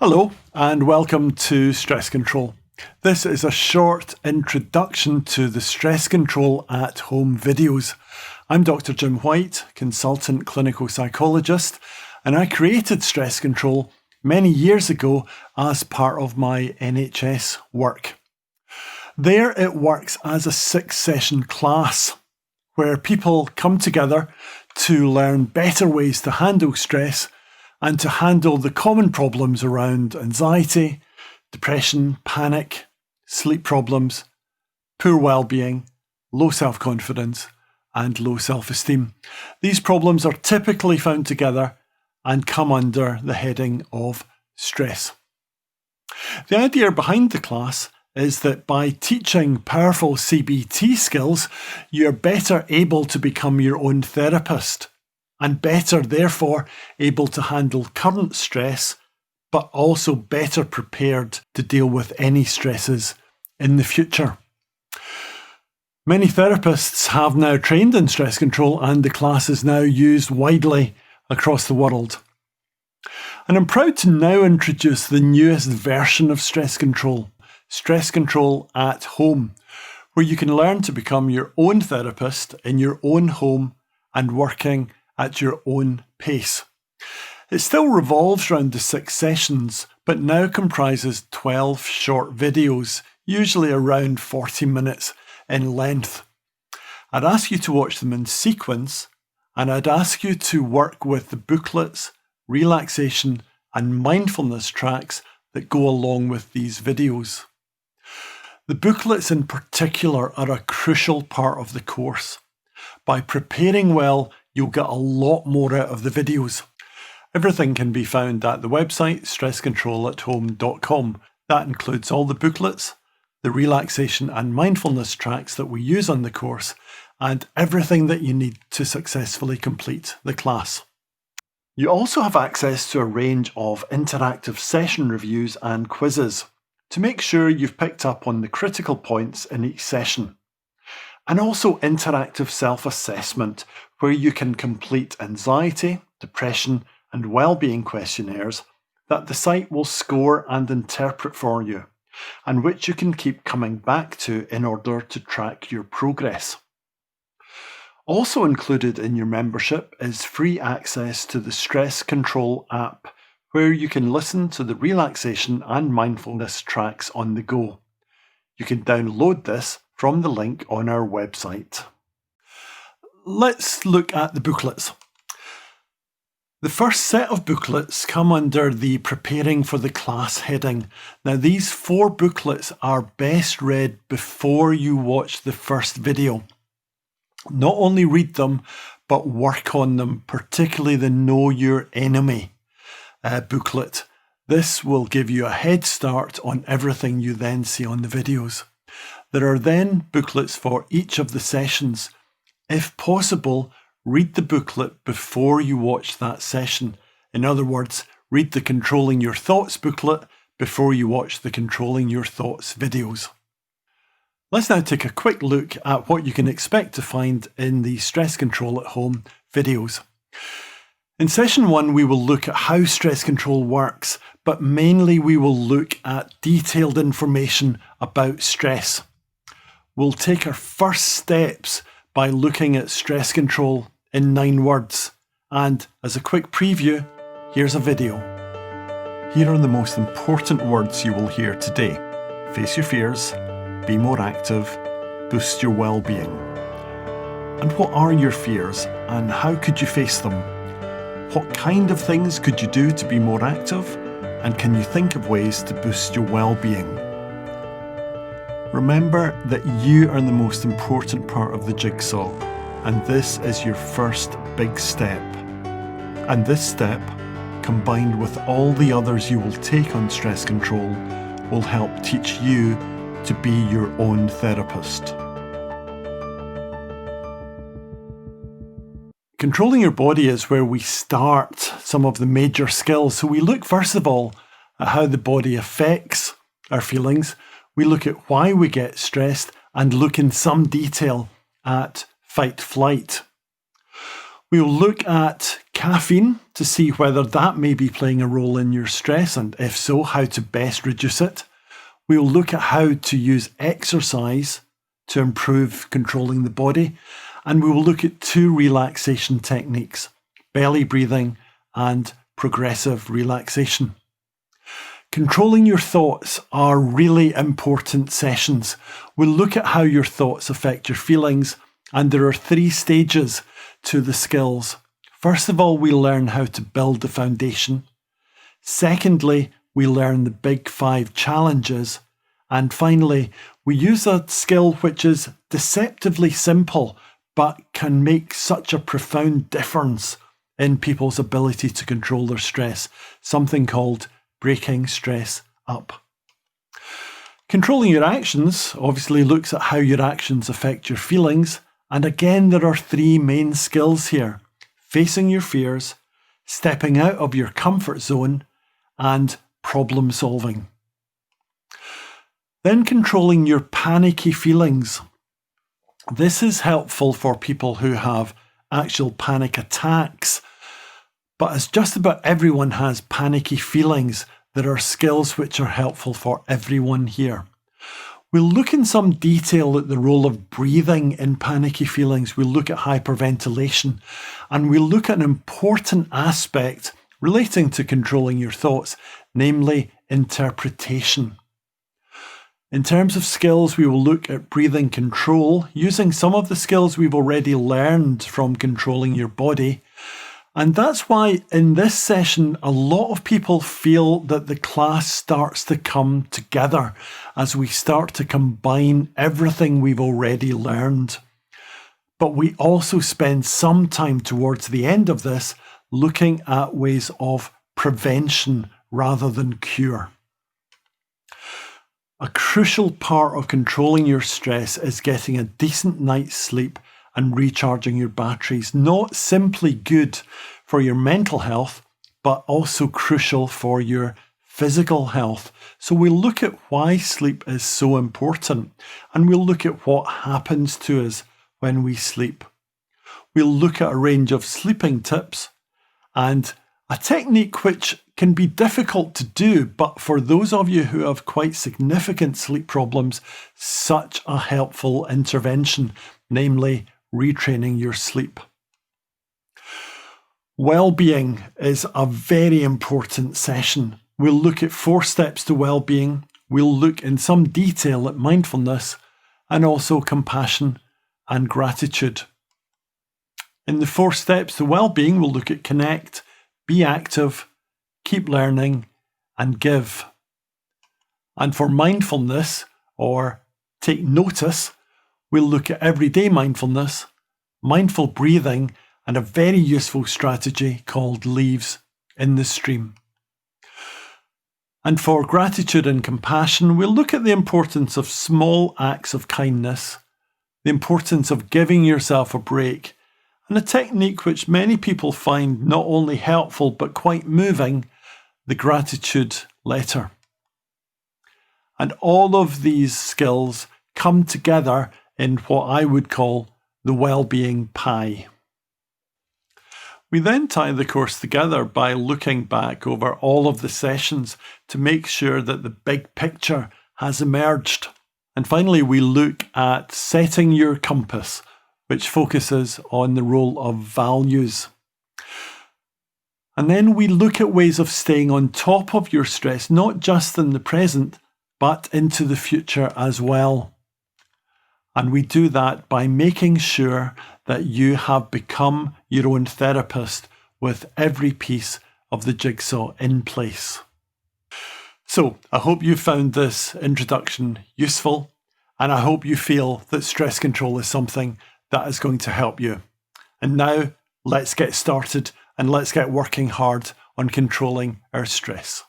Hello and welcome to Stress Control. This is a short introduction to the Stress Control at Home videos. I'm Dr. Jim White, consultant clinical psychologist, and I created Stress Control many years ago as part of my NHS work. There it works as a 6-session class where people come together to learn better ways to handle stress and to handle the common problems around anxiety, depression, panic, sleep problems, poor well-being, low self-confidence, and low self-esteem. These problems are typically found together and come under the heading of stress. The idea behind the class is that by teaching powerful CBT skills, you're better able to become your own therapist and better, therefore, able to handle current stress, but also better prepared to deal with any stresses in the future. Many therapists have now trained in stress control, and the class is now used widely across the world. And I'm proud to now introduce the newest version of stress control at Home, where you can learn to become your own therapist in your own home and working at your own pace. It still revolves around the 6 sessions, but now comprises 12 short videos, usually around 40 minutes in length. I'd ask you to watch them in sequence, and I'd ask you to work with the booklets, relaxation, and mindfulness tracks that go along with these videos. The booklets in particular are a crucial part of the course. By preparing well, you'll get a lot more out of the videos. Everything can be found at the website stresscontrolathome.com. That includes all the booklets, the relaxation and mindfulness tracks that we use on the course, and everything that you need to successfully complete the class. You also have access to a range of interactive session reviews and quizzes to make sure you've picked up on the critical points in each session. And also interactive self-assessment, where you can complete anxiety, depression, and well-being questionnaires that the site will score and interpret for you, and which you can keep coming back to in order to track your progress. Also included in your membership is free access to the Stress Control app, where you can listen to the relaxation and mindfulness tracks on the go. You can download this from the link on our website. Let's look at the booklets. The first set of booklets come under the Preparing for the Class heading. Now, these 4 booklets are best read before you watch the first video. Not only read them, but work on them, particularly the Know Your Enemy booklet. This will give you a head start on everything you then see on the videos. There are then booklets for each of the sessions. If possible, read the booklet before you watch that session. In other words, read the Controlling Your Thoughts booklet before you watch the Controlling Your Thoughts videos. Let's now take a quick look at what you can expect to find in the Stress Control at Home videos. In session 1, we will look at how stress control works, but mainly we will look at detailed information about stress. We'll take our first steps by looking at stress control in 9 words. And as a quick preview, here's a video. Here are the most important words you will hear today. Face your fears, be more active, boost your well-being. And what are your fears and how could you face them? What kind of things could you do to be more active? And can you think of ways to boost your well-being? Remember that you are the most important part of the jigsaw, and this is your first big step. And this step, combined with all the others you will take on stress control, will help teach you to be your own therapist. Controlling your body is where we start some of the major skills. So we look first of all at how the body affects our feelings. We look at why we get stressed and look in some detail at fight-flight. We'll look at caffeine to see whether that may be playing a role in your stress, and if so, how to best reduce it. We'll look at how to use exercise to improve controlling the body, and we will look at 2 relaxation techniques, belly breathing and progressive relaxation. Controlling your thoughts are really important sessions. We'll look at how your thoughts affect your feelings, and there are 3 stages to the skills. First of all, we learn how to build the foundation. Secondly, we learn the big 5 challenges. And finally, we use a skill which is deceptively simple, but can make such a profound difference in people's ability to control their stress, something called breaking stress up. Controlling your actions obviously looks at how your actions affect your feelings. And again, there are 3 main skills here: facing your fears, stepping out of your comfort zone, and problem solving. Then controlling your panicky feelings. This is helpful for people who have actual panic attacks. But as just about everyone has panicky feelings, there are skills which are helpful for everyone here. We'll look in some detail at the role of breathing in panicky feelings. We'll look at hyperventilation, and we'll look at an important aspect relating to controlling your thoughts, namely interpretation. In terms of skills, we will look at breathing control, using some of the skills we've already learned from controlling your body. And that's why in this session, a lot of people feel that the class starts to come together as we start to combine everything we've already learned. But we also spend some time towards the end of this looking at ways of prevention rather than cure. A crucial part of controlling your stress is getting a decent night's sleep and recharging your batteries. Not simply good for your mental health, but also crucial for your physical health. So we'll look at why sleep is so important, and we'll look at what happens to us when we sleep. We'll look at a range of sleeping tips and a technique which can be difficult to do, but for those of you who have quite significant sleep problems, such a helpful intervention, namely retraining your sleep. Wellbeing is a very important session. We'll look at 4 steps to wellbeing. We'll look in some detail at mindfulness and also compassion and gratitude. In the 4 steps to wellbeing, we'll look at connect, be active, keep learning, and give. And for mindfulness, or take notice, we'll look at everyday mindfulness, mindful breathing, and a very useful strategy called leaves in the stream. And for gratitude and compassion, we'll look at the importance of small acts of kindness, the importance of giving yourself a break, and a technique which many people find not only helpful but quite moving, the gratitude letter. And all of these skills come together in what I would call the wellbeing pie. We then tie the course together by looking back over all of the sessions to make sure that the big picture has emerged. And finally, we look at setting your compass, which focuses on the role of values. And then we look at ways of staying on top of your stress, not just in the present, but into the future as well. And we do that by making sure that you have become your own therapist with every piece of the jigsaw in place. So I hope you found this introduction useful, and I hope you feel that stress control is something that is going to help you. And now let's get started and let's get working hard on controlling our stress.